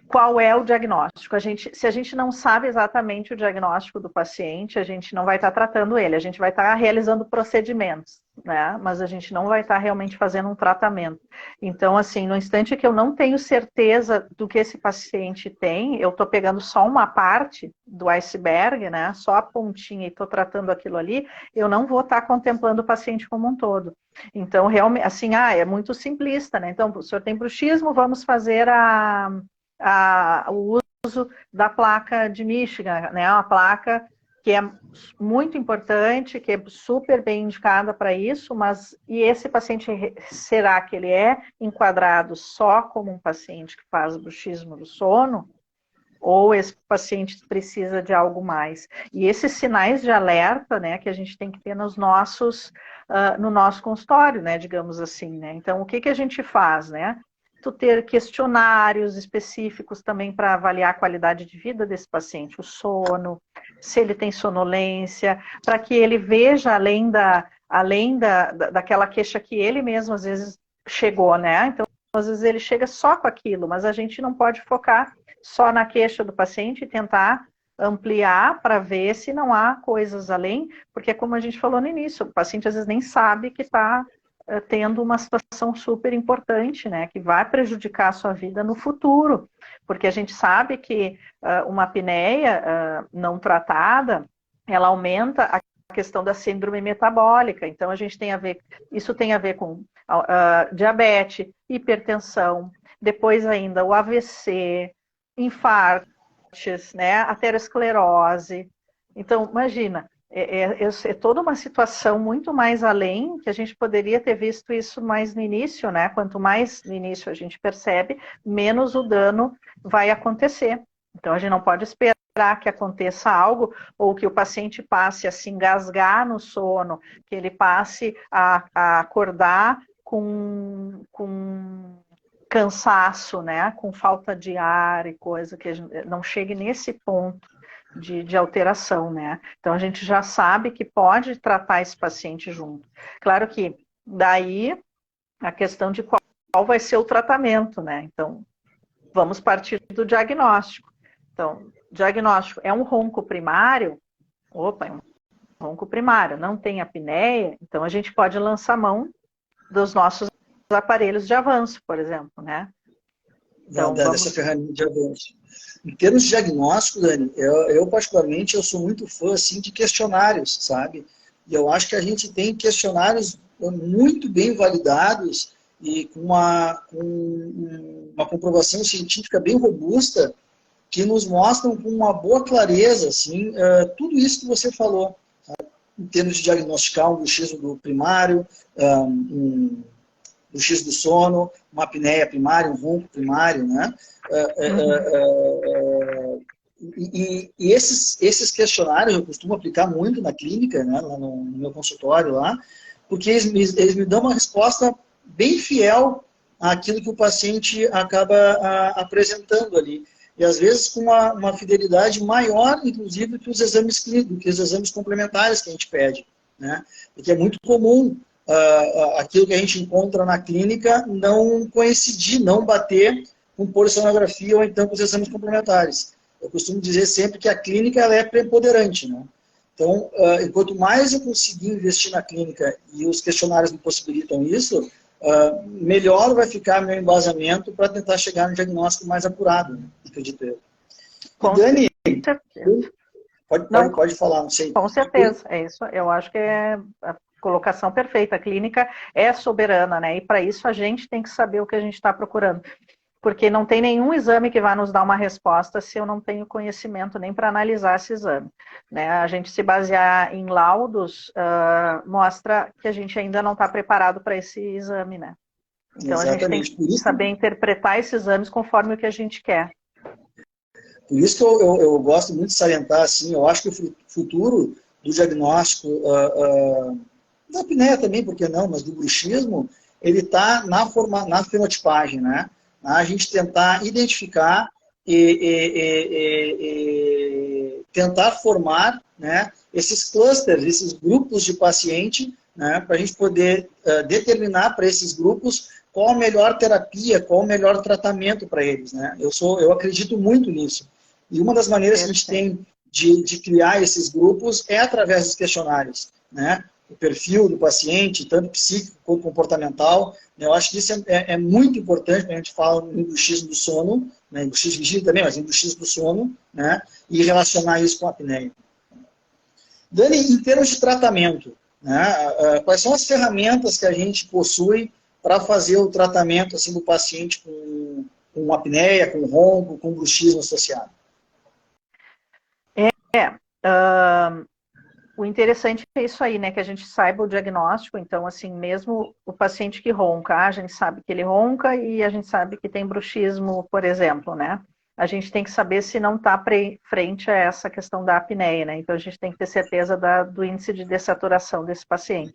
qual é o diagnóstico. Se a gente não sabe exatamente o diagnóstico do paciente, a gente não vai estar tratando ele, a gente vai estar realizando procedimentos, né? Mas a gente não vai estar realmente fazendo um tratamento. Então, assim, no instante que eu não tenho certeza do que esse paciente tem, eu estou pegando só uma parte do iceberg, né? Só a pontinha e estou tratando aquilo ali, eu não vou estar contemplando o paciente como um todo. Então, realmente, assim, é muito simplista, né? Então, o senhor tem bruxismo, vamos fazer o uso da placa de Michigan, né? Uma placa que é muito importante, que é super bem indicada para isso, mas e esse paciente, será que ele é enquadrado só como um paciente que faz bruxismo do sono? ou esse paciente precisa de algo mais. E esses sinais de alerta, né, que a gente tem que ter nos nossos, no nosso consultório, né, digamos assim, né. Então, o que a gente faz, né? Tu ter questionários específicos também para avaliar a qualidade de vida desse paciente, o sono, se ele tem sonolência, para que ele veja daquela queixa que ele mesmo às vezes chegou, né? Então, às vezes ele chega só com aquilo, mas a gente não pode focar só na queixa do paciente e tentar ampliar para ver se não há coisas além, porque como a gente falou no início, o paciente às vezes nem sabe que está tendo uma situação super importante, né, que vai prejudicar a sua vida no futuro, porque a gente sabe que uma apneia não tratada, ela aumenta a questão da síndrome metabólica, então a gente tem a ver, isso tem a ver com diabetes, hipertensão, depois ainda o AVC, infartos, né, aterosclerose. Então, imagina, é toda uma situação muito mais além, que a gente poderia ter visto isso mais no início, né? Quanto mais no início a gente percebe, menos o dano vai acontecer. Então, a gente não pode esperar que aconteça algo, ou que o paciente passe a se engasgar no sono, que ele passe a acordar com cansaço, né? Com falta de ar e coisa, que a gente não chegue nesse ponto de alteração, né? Então a gente já sabe que pode tratar esse paciente junto. Claro que daí a questão de qual vai ser o tratamento, né? Então vamos partir do diagnóstico. Então, diagnóstico é um ronco primário? Opa, é um ronco primário, não tem apneia, então a gente pode lançar mão dos nossos aparelhos de avanço, por exemplo, né? Então, dessa ferramenta de avanço. Em termos de diagnóstico, Dani, eu particularmente eu sou muito fã assim, de questionários, sabe? E eu acho que a gente tem questionários muito bem validados e com uma comprovação científica bem robusta que nos mostram com uma boa clareza assim, tudo isso que você falou, sabe? Em termos de diagnosticar um bruxismo do primário, um bruxismo do sono, uma apneia primária, um ronco primário, né? E esses questionários eu costumo aplicar muito na clínica, né, lá no meu consultório lá, porque eles me dão uma resposta bem fiel àquilo que o paciente acaba apresentando ali. E às vezes com uma fidelidade maior, inclusive, que os exames clínicos, que os exames complementares que a gente pede, né? Porque é muito comum aquilo que a gente encontra na clínica não coincidir, não bater com polissonografia ou então com os exames complementares. Eu costumo dizer sempre que a clínica ela é preponderante, né? Então, enquanto mais eu conseguir investir na clínica e os questionários me possibilitam isso, melhor vai ficar meu embasamento para tentar chegar no diagnóstico mais apurado, né? Acredito eu. Com Dani, certeza. Pode falar, não sei. Com certeza, é isso. Eu acho que é a colocação perfeita. A clínica é soberana, né? E para isso a gente tem que saber o que a gente está procurando. Porque não tem nenhum exame que vá nos dar uma resposta se eu não tenho conhecimento nem para analisar esse exame, né? A gente se basear em laudos mostra que a gente ainda não está preparado para esse exame, né? Então exatamente. A gente tem que saber interpretar esses exames conforme o que a gente quer. Por isso que eu gosto muito de salientar, assim, eu acho que o futuro do diagnóstico da apneia também, por que não, mas do bruxismo, ele está na fenotipagem, né? A gente tentar identificar e tentar formar, né, esses clusters, esses grupos de paciente, né, para a gente poder determinar para esses grupos qual a melhor terapia, qual o melhor tratamento para eles, né? Eu acredito muito nisso. E uma das maneiras que a gente tem de criar esses grupos é através dos questionários, né? O perfil do paciente, tanto psíquico quanto comportamental. Eu acho que isso é muito importante quando a gente fala em bruxismo do sono, né? Em bruxismo vigília também, mas em bruxismo do sono, né? E relacionar isso com a apneia. Dani, em termos de tratamento, né? Quais são as ferramentas que a gente possui para fazer o tratamento assim, do paciente com apneia, com ronco, com bruxismo associado? O interessante é isso aí, né? Que a gente saiba o diagnóstico. Então, assim, mesmo o paciente que ronca, a gente sabe que ele ronca e a gente sabe que tem bruxismo, por exemplo, né? a gente tem que saber se não está frente a essa questão da apneia, né? Então a gente tem que ter certeza do índice de dessaturação desse paciente.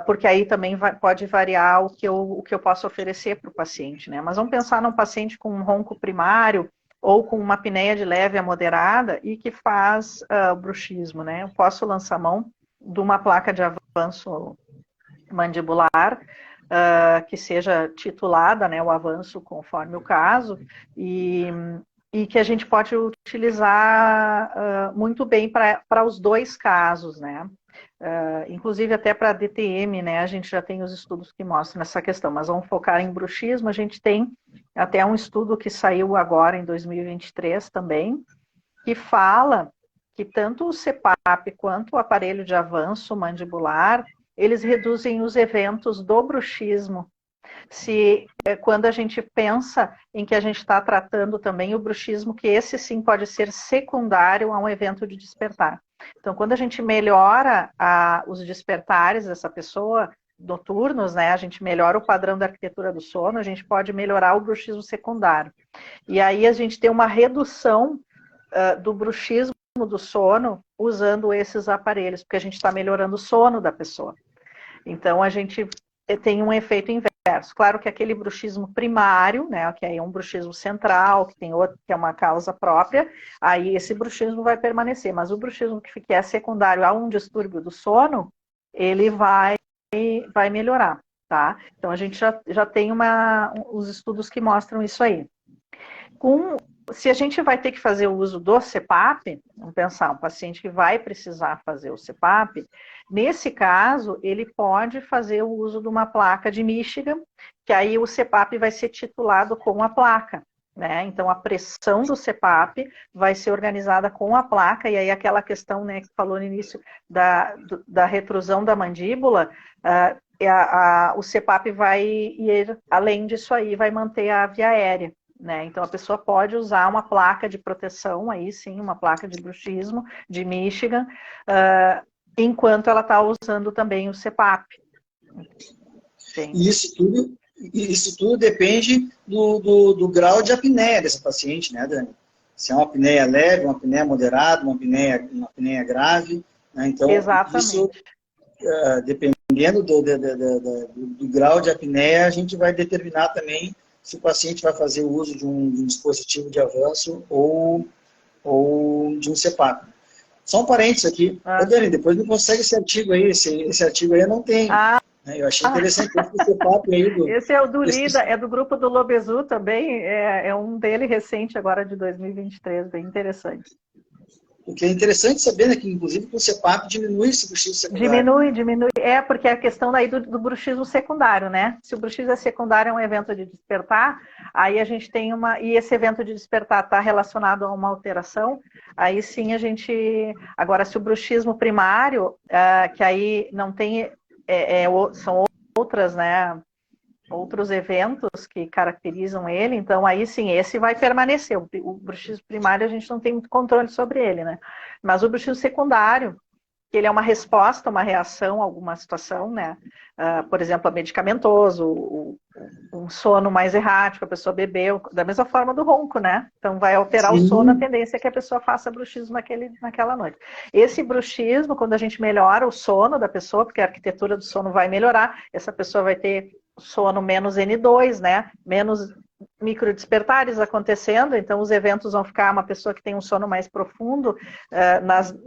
Porque aí também pode variar o que eu posso oferecer para o paciente, né? Mas vamos pensar num paciente com um ronco primário ou com uma apneia de leve a moderada e que faz bruxismo, né? Eu posso lançar mão de uma placa de avanço mandibular, que seja titulada, né, o avanço conforme o caso, e que a gente pode utilizar muito bem para os dois casos, né? Inclusive até para DTM, né? A gente já tem os estudos que mostram essa questão, mas vamos focar em bruxismo. A gente tem até um estudo que saiu agora em 2023 também, que fala que tanto o CPAP quanto o aparelho de avanço mandibular, eles reduzem os eventos do bruxismo. Quando a gente pensa em que a gente está tratando também o bruxismo, que esse sim pode ser secundário a um evento de despertar. Então, quando a gente melhora os despertares dessa pessoa, noturnos, né, a gente melhora o padrão da arquitetura do sono, a gente pode melhorar o bruxismo secundário. E aí a gente tem uma redução do bruxismo do sono usando esses aparelhos, porque a gente está melhorando o sono da pessoa. Então, a gente tem um efeito inverso. Claro que aquele bruxismo primário, né, que aí é um bruxismo central, que tem outro que é uma causa própria, aí esse bruxismo vai permanecer. Mas o bruxismo que é secundário a um distúrbio do sono, ele vai melhorar, tá? Então, a gente já tem os estudos que mostram isso aí. Se a gente vai ter que fazer o uso do CPAP, vamos pensar, um paciente que vai precisar fazer o CPAP, nesse caso, ele pode fazer o uso de uma placa de Michigan, que aí o CPAP vai ser titulado com a placa, né? Então, a pressão do CPAP vai ser organizada com a placa, e aí aquela questão, né, que falou no início da retrusão da mandíbula, o CPAP vai ir além disso aí, vai manter a via aérea. Né? Então, a pessoa pode usar uma placa de proteção, aí sim, uma placa de bruxismo de Michigan, enquanto ela está usando também o CPAP. E isso tudo depende do grau de apneia desse paciente, né, Dani? Se é uma apneia leve, uma apneia moderada, uma apneia grave. Né? Então, exatamente. Isso, dependendo do grau de apneia, a gente vai determinar também se o paciente vai fazer o uso de um dispositivo de avanço ou de um CPAP. Só um parênteses aqui. Ô, Dani, depois me consegue esse artigo aí. Esse artigo aí eu não tenho. Eu achei interessante esse CPAP aí. Esse é o do LIDA, é do grupo do Lobezu também. É um dele recente agora de 2023, bem interessante. O que é interessante saber, né, que inclusive com o CPAP diminui esse bruxismo secundário. Diminui. Porque é a questão daí do bruxismo secundário, né? Se o bruxismo é secundário, é um evento de despertar, aí a gente tem e esse evento de despertar está relacionado a uma alteração, aí sim a gente... Agora, se o bruxismo primário, que aí não tem... são outras, né? Outros eventos que caracterizam ele, então aí sim, esse vai permanecer. O bruxismo primário a gente não tem muito controle sobre ele, né? Mas o bruxismo secundário, que ele é uma resposta, uma reação a alguma situação, né? Por exemplo, a medicamentoso, um sono mais errático, a pessoa bebeu, da mesma forma do ronco, né? Então vai alterar o sono, a tendência é que a pessoa faça bruxismo naquela noite. Esse bruxismo, quando a gente melhora o sono da pessoa, porque a arquitetura do sono vai melhorar, essa pessoa vai ter sono menos N2, né? Menos microdespertares acontecendo, então os eventos vão ficar uma pessoa que tem um sono mais profundo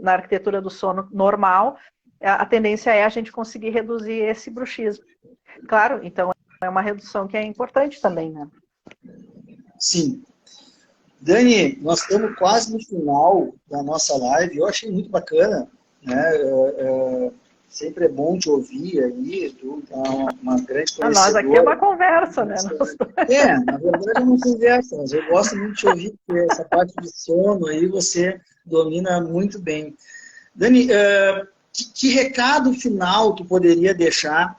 na arquitetura do sono normal, a tendência é a gente conseguir reduzir esse bruxismo. Claro, então é uma redução que é importante também, né? Sim. Dani, nós estamos quase no final da nossa live, eu achei muito bacana, né? Sempre é bom te ouvir aí, tu é uma grande conhecedora. Nós aqui é uma conversa, né? Na verdade é uma conversa, mas eu gosto muito de te ouvir, porque essa parte de sono aí você domina muito bem. Dani, que recado final tu poderia deixar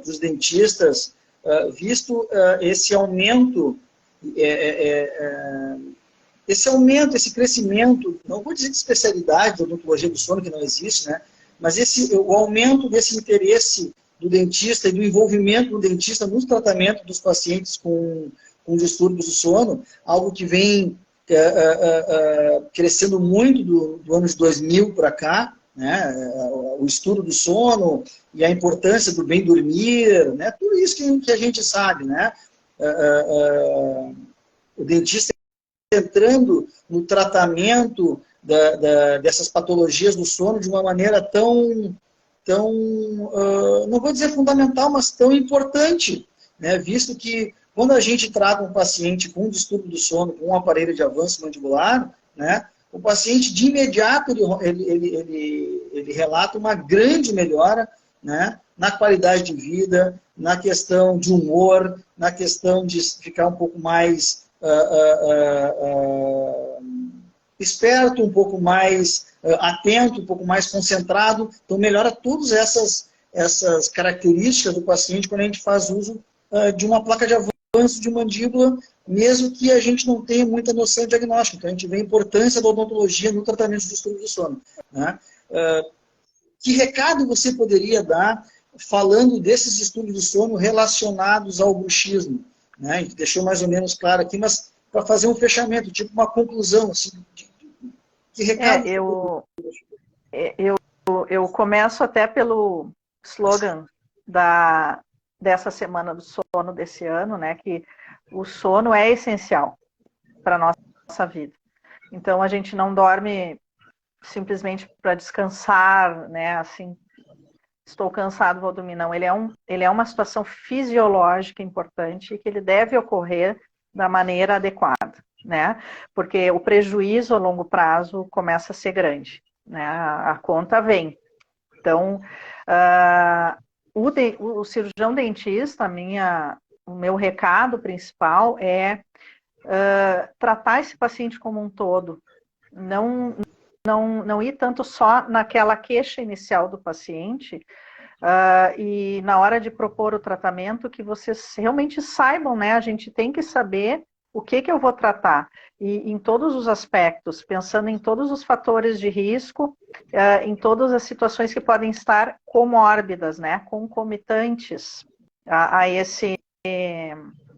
dos dentistas, visto esse aumento, esse crescimento, não vou dizer de especialidade da odontologia do sono, que não existe, né? Mas o aumento desse interesse do dentista e do envolvimento do dentista no tratamento dos pacientes com com distúrbios do sono, algo que vem crescendo muito do ano de 2000 para cá, né? O estudo do sono e a importância do bem dormir, né? Tudo isso que a gente sabe, né? O dentista entrando no tratamento dessas patologias do sono de uma maneira tão não vou dizer fundamental, mas tão importante, né? Visto que quando a gente trata um paciente com um distúrbio do sono, com um aparelho de avanço mandibular, né? O paciente, de imediato, ele relata uma grande melhora, né, na qualidade de vida, na questão de humor, na questão de ficar um pouco mais esperto, um pouco mais atento, um pouco mais concentrado. Então, melhora todas essas características do paciente quando a gente faz uso de uma placa de avanço de mandíbula, mesmo que a gente não tenha muita noção de diagnóstico. Então, a gente vê a importância da odontologia no tratamento de distúrbio do sono, né? Que recado você poderia dar falando desses distúrbios do sono relacionados ao bruxismo, né? A gente deixou mais ou menos claro aqui, mas para fazer um fechamento, tipo uma conclusão, assim, que recado? Eu começo até pelo slogan dessa semana do sono desse ano, né? Que o sono é essencial para a nossa vida. Então, a gente não dorme simplesmente para descansar, né? Assim, estou cansado, vou dormir. Não, ele é uma situação fisiológica importante e que ele deve ocorrer da maneira adequada, né? Porque o prejuízo a longo prazo começa a ser grande, né? A conta vem. Então, o cirurgião dentista, o meu recado principal é tratar esse paciente como um todo, não ir tanto só naquela queixa inicial do paciente, e na hora de propor o tratamento, que vocês realmente saibam, né? A gente tem que saber o que eu vou tratar, e em todos os aspectos, pensando em todos os fatores de risco, em todas as situações que podem estar comórbidas, né? Concomitantes a esse...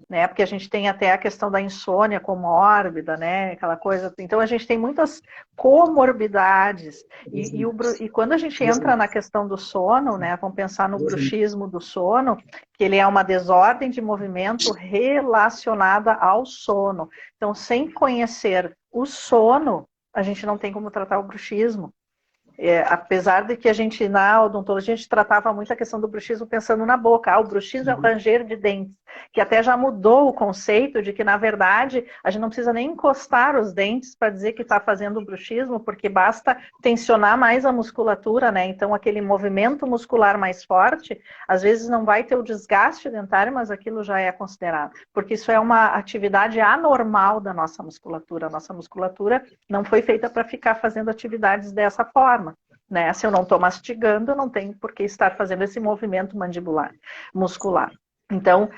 né? Porque a gente tem até a questão da insônia comórbida, né? Aquela coisa. Então a gente tem muitas comorbidades e quando a gente entra na questão do sono, né? Vamos pensar no bruxismo do sono, que ele é uma desordem de movimento relacionada ao sono. Então, sem conhecer o sono, a gente não tem como tratar o bruxismo. Apesar de que a gente, na odontologia, a gente tratava muito a questão do bruxismo pensando na boca. O bruxismo é o ranger de dentes, que até já mudou o conceito de que, na verdade, a gente não precisa nem encostar os dentes para dizer que está fazendo o bruxismo, porque basta tensionar mais a musculatura, né? Então, aquele movimento muscular mais forte, às vezes não vai ter o desgaste dentário, mas aquilo já é considerado. Porque isso é uma atividade anormal da nossa musculatura. A nossa musculatura não foi feita para ficar fazendo atividades dessa forma. Né? Se eu não estou mastigando, eu não tenho por que estar fazendo esse movimento muscular. Então,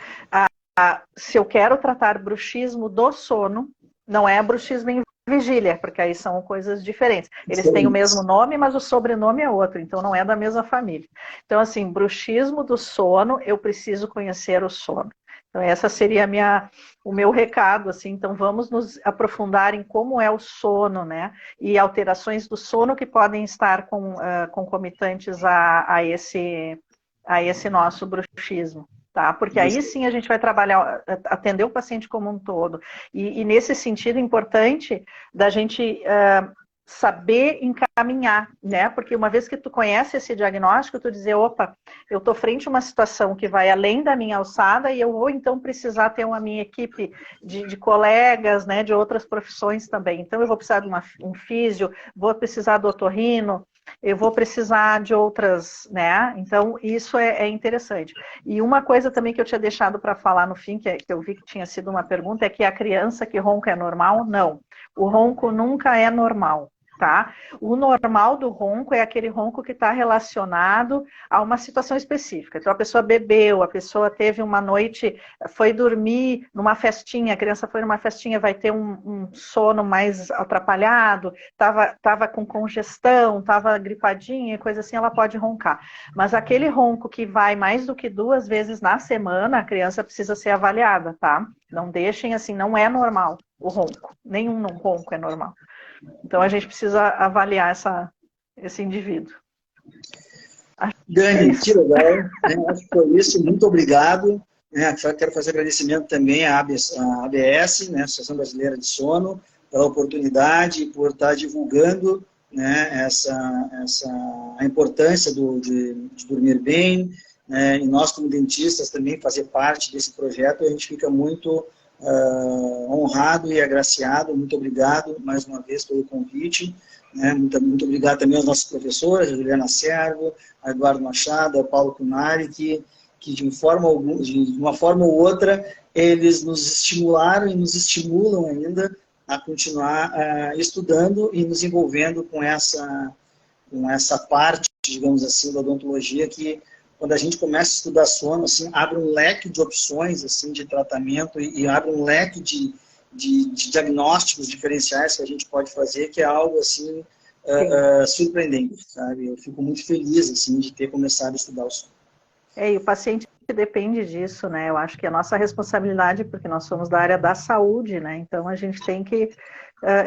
se eu quero tratar bruxismo do sono, não é bruxismo em vigília, porque aí são coisas diferentes. Eles têm o mesmo nome, mas o sobrenome é outro, então não é da mesma família. Então, assim, bruxismo do sono, eu preciso conhecer o sono. Então, essa seria o meu recado, assim. Então, vamos nos aprofundar em como é o sono, né? E alterações do sono que podem estar concomitantes a esse nosso bruxismo, tá? Porque aí sim a gente vai trabalhar, atender o paciente como um todo. E nesse sentido, é importante da gente saber encaminhar, né? Porque uma vez que tu conhece esse diagnóstico, tu dizer, opa, eu estou frente a uma situação que vai além da minha alçada e eu vou então precisar ter uma minha equipe de colegas, né, de outras profissões também. Então eu vou precisar de um físio, vou precisar do otorrino, eu vou precisar de outras, né? Então isso é interessante. E uma coisa também que eu tinha deixado para falar no fim, que eu vi que tinha sido uma pergunta, é que a criança que ronca é normal? Não. O ronco nunca é normal. tá? O normal do ronco é aquele ronco que está relacionado a uma situação específica. Então, a pessoa bebeu, a pessoa teve uma noite, foi dormir numa festinha, a criança foi numa festinha, vai ter um sono mais atrapalhado, estava com congestão, estava gripadinha, coisa assim, ela pode roncar. Mas aquele ronco que vai mais do que 2 vezes na semana, a criança precisa ser avaliada, tá? Não deixem assim, não é normal o ronco. Nenhum ronco é normal. Então, a gente precisa avaliar esse indivíduo. Dani, que legal. Acho que foi isso. Muito obrigado. Quero fazer agradecimento também à ABS, né, Associação Brasileira de Sono, pela oportunidade e por estar divulgando, né, a importância de dormir bem, né, e nós, como dentistas, também fazer parte desse projeto. A gente fica muito honrado e agraciado. Muito obrigado mais uma vez pelo convite, né? Muito obrigado também aos nossos professores, a Juliana Servo, a Eduardo Machado, a Paulo Cunari, que de uma forma ou outra eles nos estimularam e nos estimulam ainda a continuar estudando e nos envolvendo com essa parte, digamos assim, da odontologia, que quando a gente começa a estudar sono, assim, abre um leque de opções assim, de tratamento e abre um leque de diagnósticos diferenciais que a gente pode fazer, que é algo assim, surpreendente, sabe? Eu fico muito feliz assim, de ter começado a estudar o sono. E o paciente depende disso, né? Eu acho que é a nossa responsabilidade, porque nós somos da área da saúde, né? Então, a gente tem que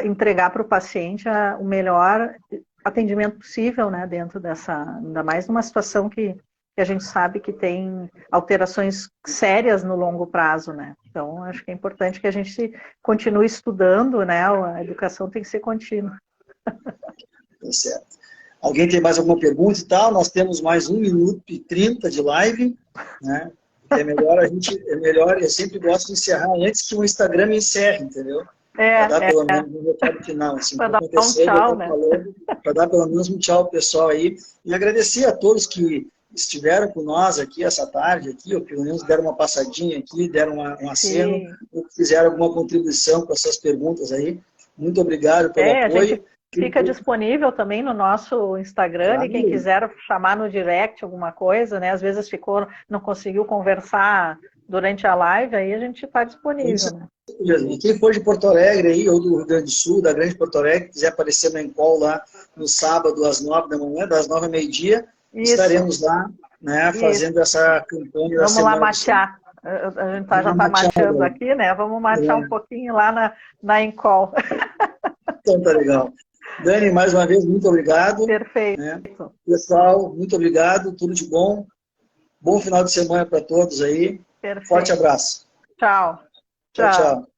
entregar para o paciente o melhor atendimento possível, né? Dentro ainda mais numa situação que a gente sabe que tem alterações sérias no longo prazo, né? Então, acho que é importante que a gente continue estudando, né? A educação tem que ser contínua. Tá certo. Alguém tem mais alguma pergunta e tal? Nós temos mais 1 minuto e 30 de live, né? É melhor, eu sempre gosto de encerrar antes que o Instagram me encerre, entendeu? Para dar pelo menos um recado final. Assim, para dar um tchau, né? Para dar pelo menos um tchau pro pessoal aí. E agradecer a todos que estiveram com nós aqui essa tarde, aqui, ou pelo menos deram uma passadinha aqui, deram um aceno, ou fizeram alguma contribuição com essas perguntas aí. Muito obrigado pelo apoio. A gente fica disponível também no nosso Instagram, claro. E quem quiser chamar no direct alguma coisa, né? Às vezes não conseguiu conversar durante a live, aí a gente está disponível. Né? E quem for de Porto Alegre aí, ou do Rio Grande do Sul, da Grande Porto Alegre, quiser aparecer na Encol lá no sábado às 9 da manhã, das 9 ao meio-dia, estaremos lá, né, fazendo essa campanha. Vamos lá matear. A gente já está mateando aqui, né? Vamos matear um pouquinho lá na Encol. Então tá legal. Dani, mais uma vez, muito obrigado. Perfeito. Né? Pessoal, muito obrigado, tudo de bom. Bom final de semana para todos aí. Perfeito. Forte abraço. Tchau. Tchau, tchau.